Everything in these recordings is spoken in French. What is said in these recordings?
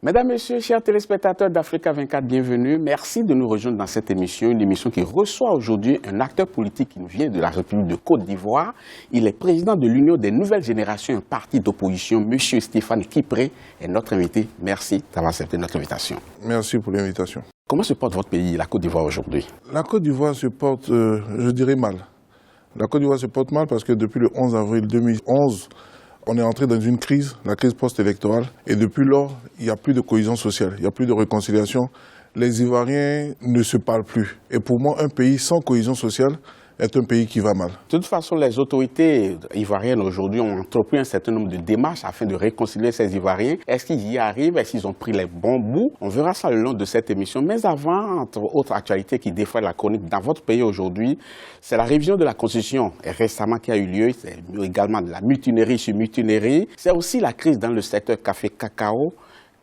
Mesdames, Messieurs, chers téléspectateurs d'Africa 24, bienvenue. Merci de nous rejoindre dans cette émission, une émission qui reçoit aujourd'hui un acteur politique qui nous vient de la République de Côte d'Ivoire. Il est président de l'Union des Nouvelles Générations, un parti d'opposition. Monsieur Stéphane Kipré est notre invité. Merci d'avoir accepté notre invitation. Merci pour l'invitation. Comment se porte votre pays, la Côte d'Ivoire, aujourd'hui? La Côte d'Ivoire se porte, je dirais, mal. La Côte d'Ivoire se porte mal parce que depuis le 11 avril 2011, on est entré dans une crise, la crise post-électorale, et depuis lors, il n'y a plus de cohésion sociale, il n'y a plus de réconciliation. Les Ivoiriens ne se parlent plus. Et pour moi, un pays sans cohésion sociale est un pays qui va mal. De toute façon, les autorités ivoiriennes aujourd'hui ont entrepris un certain nombre de démarches afin de réconcilier ces Ivoiriens. Est-ce qu'ils y arrivent? Est-ce qu'ils ont pris les bons bouts? On verra ça le long de cette émission. Mais avant, entre autres actualités qui défraient la chronique dans votre pays aujourd'hui, c'est la révision de la Constitution récemment qui a eu lieu. C'est également de la mutinerie sur mutinerie. C'est aussi la crise dans le secteur café-cacao.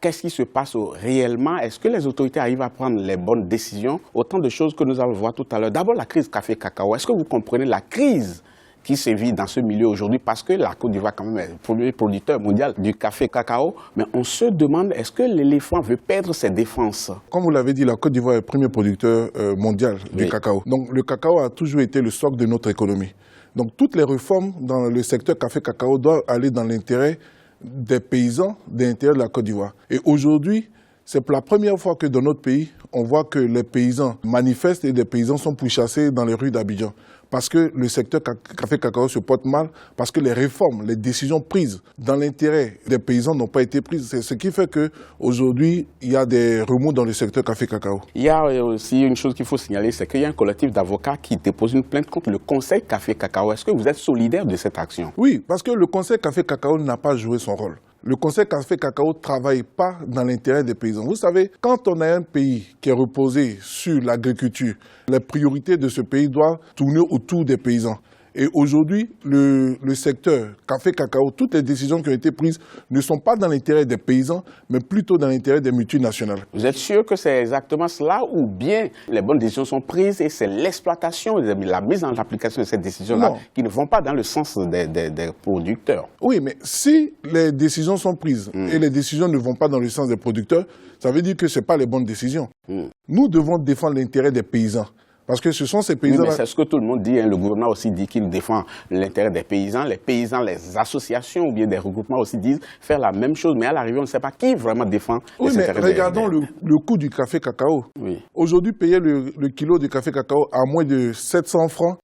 Qu'est-ce qui se passe réellement? Est-ce que les autorités arrivent à prendre les bonnes décisions? Autant de choses que nous allons voir tout à l'heure. D'abord, la crise café-cacao. Est-ce que vous comprenez la crise qui se vit dans ce milieu aujourd'hui? Parce que la Côte d'Ivoire, quand même, est le premier producteur mondial du café-cacao. Mais on se demande, est-ce que l'éléphant veut perdre ses défenses? Comme vous l'avez dit, la Côte d'Ivoire est le premier producteur mondial du cacao. Donc le cacao a toujours été le socle de notre économie. Donc toutes les réformes dans le secteur café-cacao doivent aller dans l'intérêt des paysans de l'intérieur de la Côte d'Ivoire. Et aujourd'hui, c'est pour la première fois que dans notre pays, on voit que les paysans manifestent et des paysans sont pourchassés dans les rues d'Abidjan. Parce que le secteur café-cacao se porte mal, parce que les réformes, les décisions prises dans l'intérêt des paysans n'ont pas été prises. C'est ce qui fait qu'aujourd'hui, il y a des remous dans le secteur café-cacao. Il y a aussi une chose qu'il faut signaler, c'est qu'il y a un collectif d'avocats qui dépose une plainte contre le Conseil café-cacao. Est-ce que vous êtes solidaire de cette action? Oui, parce que le Conseil café-cacao n'a pas joué son rôle. Le Conseil café-cacao ne travaille pas dans l'intérêt des paysans. Vous savez, quand on a un pays qui est reposé sur l'agriculture, les priorités de ce pays doivent tourner autour des paysans. Et aujourd'hui, le secteur café-cacao, toutes les décisions qui ont été prises ne sont pas dans l'intérêt des paysans, mais plutôt dans l'intérêt des multinationales. Vous êtes sûr que c'est exactement cela ou bien les bonnes décisions sont prises et c'est l'exploitation, la mise en application de ces décisions-là qui ne vont pas dans le sens des producteurs? Oui, mais si les décisions sont prises et les décisions ne vont pas dans le sens des producteurs, ça veut dire que ce n'est pas les bonnes décisions. Nous devons défendre l'intérêt des paysans. Parce que ce sont ces paysans... Oui, mais c'est ce que tout le monde dit. Hein. Le gouvernement aussi dit qu'il défend l'intérêt des paysans. Les paysans, les associations ou bien des regroupements aussi disent faire la même chose. Mais à l'arrivée, on ne sait pas qui vraiment défend les intérêts des... Oui, mais regardons le coût du café-cacao. Oui. Aujourd'hui, payer le kilo de café-cacao à moins de 700 francs,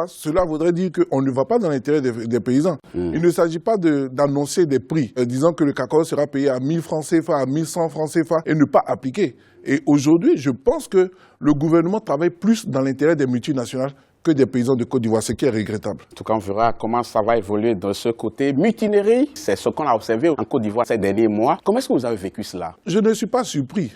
cela voudrait dire qu'on ne va pas dans l'intérêt des paysans. Il ne s'agit pas d'annoncer des prix, disant que le cacao sera payé à 1000 francs CFA, à 1100 francs CFA et ne pas appliquer. Et aujourd'hui, je pense que le gouvernement travaille plus dans l'intérêt des multinationales que des paysans de Côte d'Ivoire, ce qui est regrettable. En tout cas, on verra comment ça va évoluer de ce côté. Mutinerie, c'est ce qu'on a observé en Côte d'Ivoire ces derniers mois. Comment est-ce que vous avez vécu cela? Je ne suis pas surpris.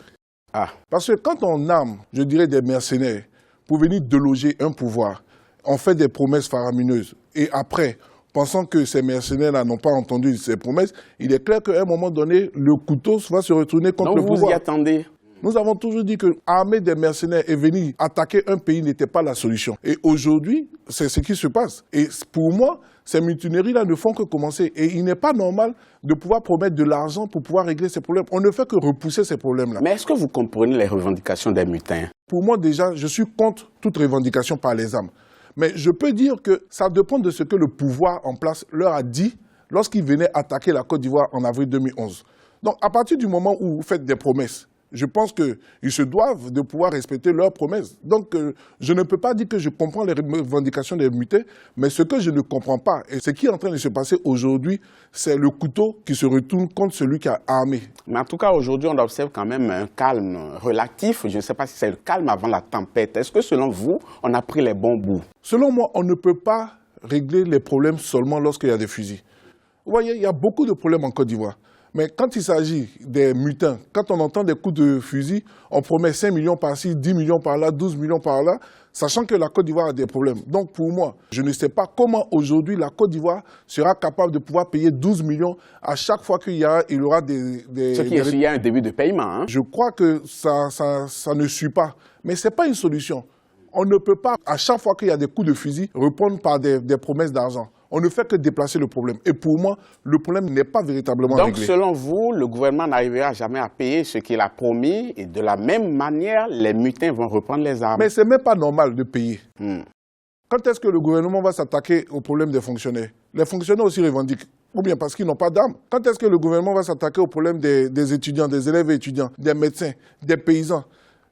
Parce que quand on arme, je dirais, des mercenaires pour venir déloger un pouvoir, on fait des promesses faramineuses. Et après, pensant que ces mercenaires-là n'ont pas entendu ces promesses, il est clair qu'à un moment donné, le couteau va se retourner contre le pouvoir. Donc vous y attendez? Nous avons toujours dit que armer des mercenaires et venir attaquer un pays n'était pas la solution. Et aujourd'hui, c'est ce qui se passe. Et pour moi, ces mutineries-là ne font que commencer. Et il n'est pas normal de pouvoir promettre de l'argent pour pouvoir régler ces problèmes. On ne fait que repousser ces problèmes-là. Mais est-ce que vous comprenez les revendications des mutins? Pour moi, déjà, je suis contre toute revendication par les armes. Mais je peux dire que ça dépend de ce que le pouvoir en place leur a dit lorsqu'ils venaient attaquer la Côte d'Ivoire en avril 2011. Donc, à partir du moment où vous faites des promesses, je pense qu'ils se doivent de pouvoir respecter leurs promesses. Donc, je ne peux pas dire que je comprends les revendications des mutés, mais ce que je ne comprends pas, et ce qui est en train de se passer aujourd'hui, c'est le couteau qui se retourne contre celui qui a armé. Mais en tout cas, aujourd'hui, on observe quand même un calme relatif. Je ne sais pas si c'est le calme avant la tempête. Est-ce que, selon vous, on a pris les bons bouts? Selon moi, on ne peut pas régler les problèmes seulement lorsqu'il y a des fusils. Vous voyez, il y a beaucoup de problèmes en Côte d'Ivoire. Mais quand il s'agit des mutins, quand on entend des coups de fusil, on promet 5 millions par-ci, 10 millions par-là, 12 millions par-là, sachant que la Côte d'Ivoire a des problèmes. Donc pour moi, je ne sais pas comment aujourd'hui la Côte d'Ivoire sera capable de pouvoir payer 12 millions à chaque fois qu'il y aura des... Il y a un début de paiement. Hein? Je crois que ça ne suit pas. Mais ce n'est pas une solution. On ne peut pas, à chaque fois qu'il y a des coups de fusil, répondre par des promesses d'argent. on ne fait que déplacer le problème. Et pour moi, le problème n'est pas véritablement réglé. Donc, selon vous, le gouvernement n'arrivera jamais à payer ce qu'il a promis et de la même manière, les mutins vont reprendre les armes. Mais ce n'est même pas normal de payer. Quand est-ce que le gouvernement va s'attaquer au problème des fonctionnaires? Les fonctionnaires aussi revendiquent. Ou bien parce qu'ils n'ont pas d'armes. Quand est-ce que le gouvernement va s'attaquer au problème des étudiants, des élèves et étudiants, des médecins, des paysans?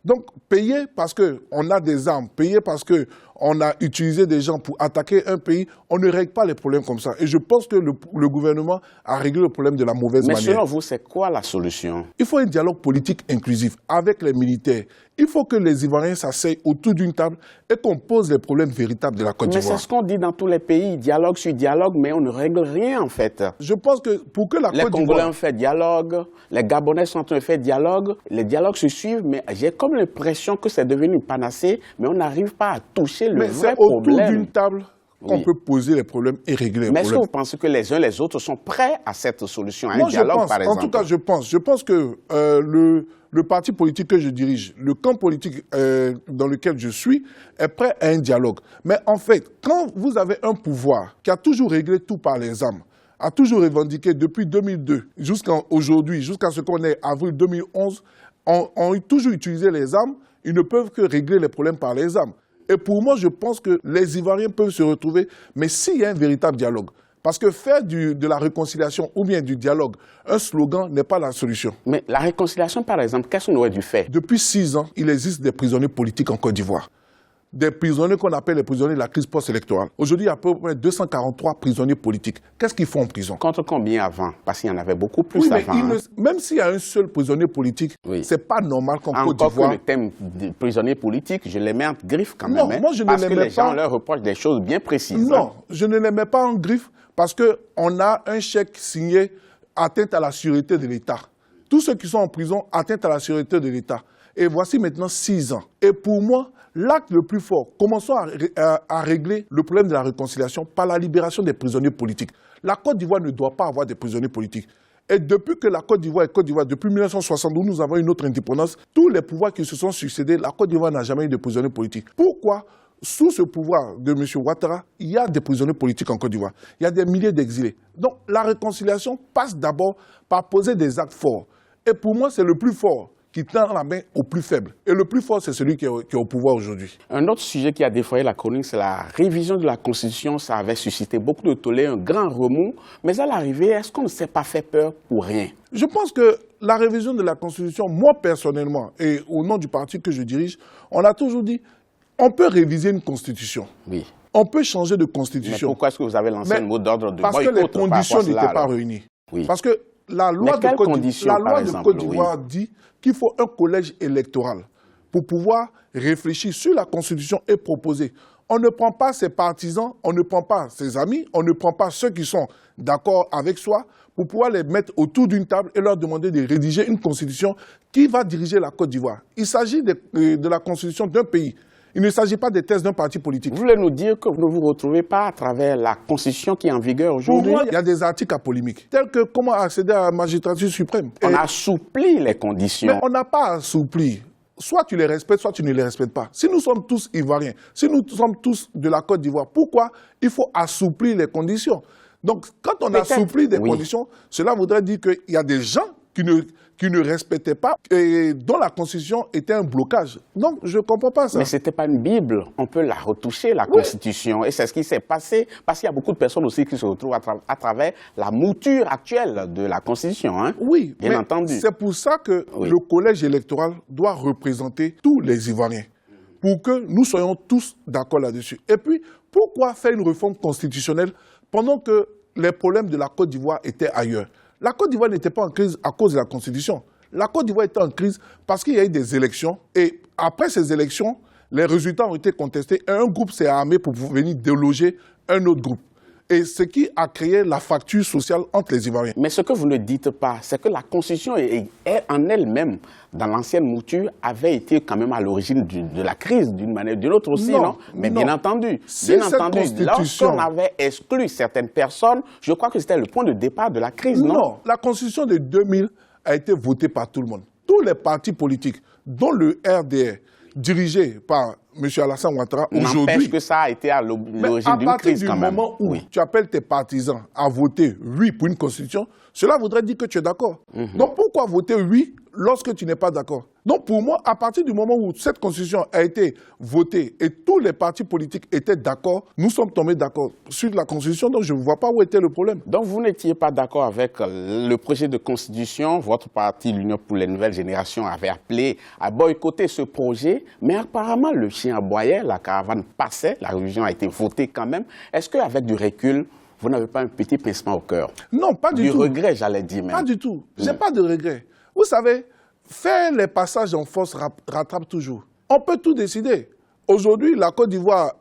Donc, payer parce qu'on a des armes, payer parce qu'on a utilisé des gens pour attaquer un pays, on ne règle pas les problèmes comme ça. Et je pense que le gouvernement a réglé le problème de la mauvaise manière. Mais selon vous, c'est quoi la solution? Il faut un dialogue politique inclusif avec les militaires. Il faut que les Ivoiriens s'asseyent autour d'une table et qu'on pose les problèmes véritables de la Côte d'Ivoire. Mais c'est ce qu'on dit dans tous les pays, dialogue sur dialogue, mais on ne règle rien en fait. Je pense que pour que la Côte d'Ivoire... Les Congolais ont fait dialogue, les Gabonais sont en train de faire dialogue, les dialogues se suivent, mais j'ai comme l'impression que c'est devenu une panacée, mais on n'arrive pas à toucher le vrai problème. Mais c'est autour d'une table qu'on peut poser les problèmes et régler les problèmes. Mais est-ce que vous pensez que les uns les autres sont prêts à cette solution, à un dialogue par exemple? En tout cas, je pense que le parti politique que je dirige, le camp politique dans lequel je suis, est prêt à un dialogue. Mais en fait, quand vous avez un pouvoir qui a toujours réglé tout par les armes, a toujours revendiqué depuis 2002 jusqu'à aujourd'hui, jusqu'à ce qu'on est avril 2011, ont toujours utilisé les armes, ils ne peuvent que régler les problèmes par les armes. Et pour moi, je pense que les Ivoiriens peuvent se retrouver, mais s'il y a un véritable dialogue. Parce que faire de la réconciliation ou bien du dialogue, un slogan n'est pas la solution. Mais la réconciliation, par exemple, qu'est-ce qu'on aurait dû faire? Depuis 6 ans, il existe des prisonniers politiques en Côte d'Ivoire. Des prisonniers qu'on appelle les prisonniers de la crise post-électorale. Aujourd'hui, il y a à peu près 243 prisonniers politiques. Qu'est-ce qu'ils font en prison? Contre combien avant? Parce qu'il y en avait beaucoup plus avant. Même s'il y a un seul prisonnier politique, c'est pas normal qu'en Côte d'Ivoire... Encore que le thème des prisonniers politiques, je les mets en griffe quand même. Non, moi je ne parce les que mets les gens leur reprochent des choses bien précises. Non, je ne les mets pas en griffe parce qu'on a un chèque signé atteinte à la sûreté de l'État. Tous ceux qui sont en prison, atteinte à la sûreté de l'État. Et voici maintenant 6 ans. Et pour moi, l'acte le plus fort, commençons à régler le problème de la réconciliation par la libération des prisonniers politiques. La Côte d'Ivoire ne doit pas avoir des prisonniers politiques. Et depuis que la Côte d'Ivoire est Côte d'Ivoire, depuis 1972, nous avons une autre indépendance, tous les pouvoirs qui se sont succédés, la Côte d'Ivoire n'a jamais eu de prisonniers politiques. Pourquoi? Sous ce pouvoir de M. Ouattara, il y a des prisonniers politiques en Côte d'Ivoire. Il y a des milliers d'exilés. Donc la réconciliation passe d'abord par poser des actes forts. Et pour moi, c'est le plus fort qui tend la main au plus faible. Et le plus fort, c'est celui qui est au pouvoir aujourd'hui. Un autre sujet qui a défrayé la chronique, c'est la révision de la Constitution. Ça avait suscité beaucoup de tollé, un grand remous. Mais à l'arrivée, est-ce qu'on ne s'est pas fait peur pour rien? Je pense que la révision de la Constitution, moi personnellement, et au nom du parti que je dirige, on a toujours dit, on peut réviser une Constitution. Oui. On peut changer de Constitution. Mais pourquoi est-ce que vous avez lancé le mot d'ordre de boycott? Parce que les conditions n'étaient pas réunies. Oui. Parce que la loi de Côte d'Ivoire dit qu'il faut un collège électoral pour pouvoir réfléchir sur la Constitution et proposer. On ne prend pas ses partisans, on ne prend pas ses amis, on ne prend pas ceux qui sont d'accord avec soi pour pouvoir les mettre autour d'une table et leur demander de rédiger une Constitution qui va diriger la Côte d'Ivoire. Il s'agit de la Constitution d'un pays. Il ne s'agit pas des thèses d'un parti politique. Vous voulez nous dire que vous ne vous retrouvez pas à travers la Constitution qui est en vigueur aujourd'hui? Pour moi, il y a des articles à polémique, tels que comment accéder à la magistrature suprême. On assouplit les conditions. Mais on n'a pas assoupli. Soit tu les respectes, soit tu ne les respectes pas. Si nous sommes tous Ivoiriens, si nous sommes tous de la Côte d'Ivoire, pourquoi il faut assouplir les conditions? Donc, quand on assouplit des conditions, cela voudrait dire qu'il y a des gens qui ne respectaient pas et dont la Constitution était un blocage. Donc, je ne comprends pas ça. Mais ce n'était pas une Bible. On peut la retoucher, la Constitution. Et c'est ce qui s'est passé, parce qu'il y a beaucoup de personnes aussi qui se retrouvent à travers la mouture actuelle de la Constitution. Hein? Oui, bien entendu. C'est pour ça que le collège électoral doit représenter tous les Ivoiriens, pour que nous soyons tous d'accord là-dessus. Et puis, pourquoi faire une réforme constitutionnelle pendant que les problèmes de la Côte d'Ivoire étaient ailleurs? La Côte d'Ivoire n'était pas en crise à cause de la Constitution. La Côte d'Ivoire était en crise parce qu'il y a eu des élections. Et après ces élections, les résultats ont été contestés. Et un groupe s'est armé pour venir déloger un autre groupe. Et ce qui a créé la fracture sociale entre les Ivoiriens. Mais ce que vous ne dites pas, c'est que la Constitution en elle-même, dans l'ancienne mouture, avait été quand même à l'origine de la crise, d'une manière ou d'une autre aussi, non? Mais bien entendu, lorsqu'on avait exclu certaines personnes, je crois que c'était le point de départ de la crise, non? Non, la Constitution de 2000 a été votée par tout le monde. Tous les partis politiques, dont le RDR, dirigé par M. Alassane Ouattara, aujourd'hui... N'empêche que ça a été à l'origine d'une crise quand même. À partir du moment où tu appelles tes partisans à voter oui pour une constitution, cela voudrait dire que tu es d'accord. Donc pourquoi voter oui lorsque tu n'es pas d'accord? Donc pour moi, à partir du moment où cette constitution a été votée et tous les partis politiques étaient d'accord, nous sommes tombés d'accord sur la constitution, donc je ne vois pas où était le problème. Donc vous n'étiez pas d'accord avec le projet de constitution, votre parti, l'Union pour les nouvelles générations, avait appelé à boycotter ce projet, mais apparemment le chien aboyait, la caravane passait, la révision a été votée quand même. Est-ce qu'avec du recul, vous n'avez pas un petit pincement au cœur? Non, pas du tout. Du regret, j'allais dire même. Pas du tout. Je n'ai pas de regret. Vous savez, faire les passages en force rattrape toujours. On peut tout décider. Aujourd'hui, la Côte d'Ivoire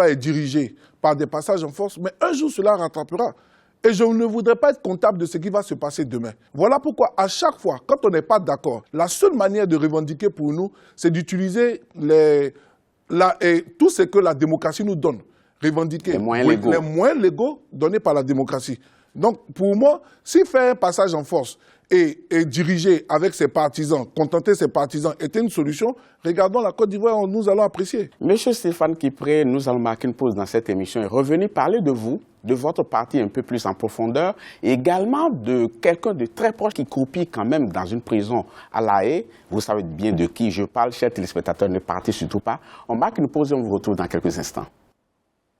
est dirigée par des passages en force, mais un jour, cela rattrapera. Et je ne voudrais pas être comptable de ce qui va se passer demain. Voilà pourquoi, à chaque fois, quand on n'est pas d'accord, la seule manière de revendiquer pour nous, c'est d'utiliser tout ce que la démocratie nous donne. Revendiquer les moyens légaux donnés par la démocratie. Donc, pour moi, si faire un passage en force et diriger avec ses partisans, contenter ses partisans était une solution, regardons la Côte d'Ivoire, nous allons apprécier. Monsieur Stéphane Kipré, nous allons marquer une pause dans cette émission et revenir parler de vous, de votre parti un peu plus en profondeur, et également de quelqu'un de très proche qui croupit quand même dans une prison à La Haye. Vous savez bien de qui je parle, chers téléspectateurs, ne partez surtout pas. On marque une pause et on vous retrouve dans quelques instants.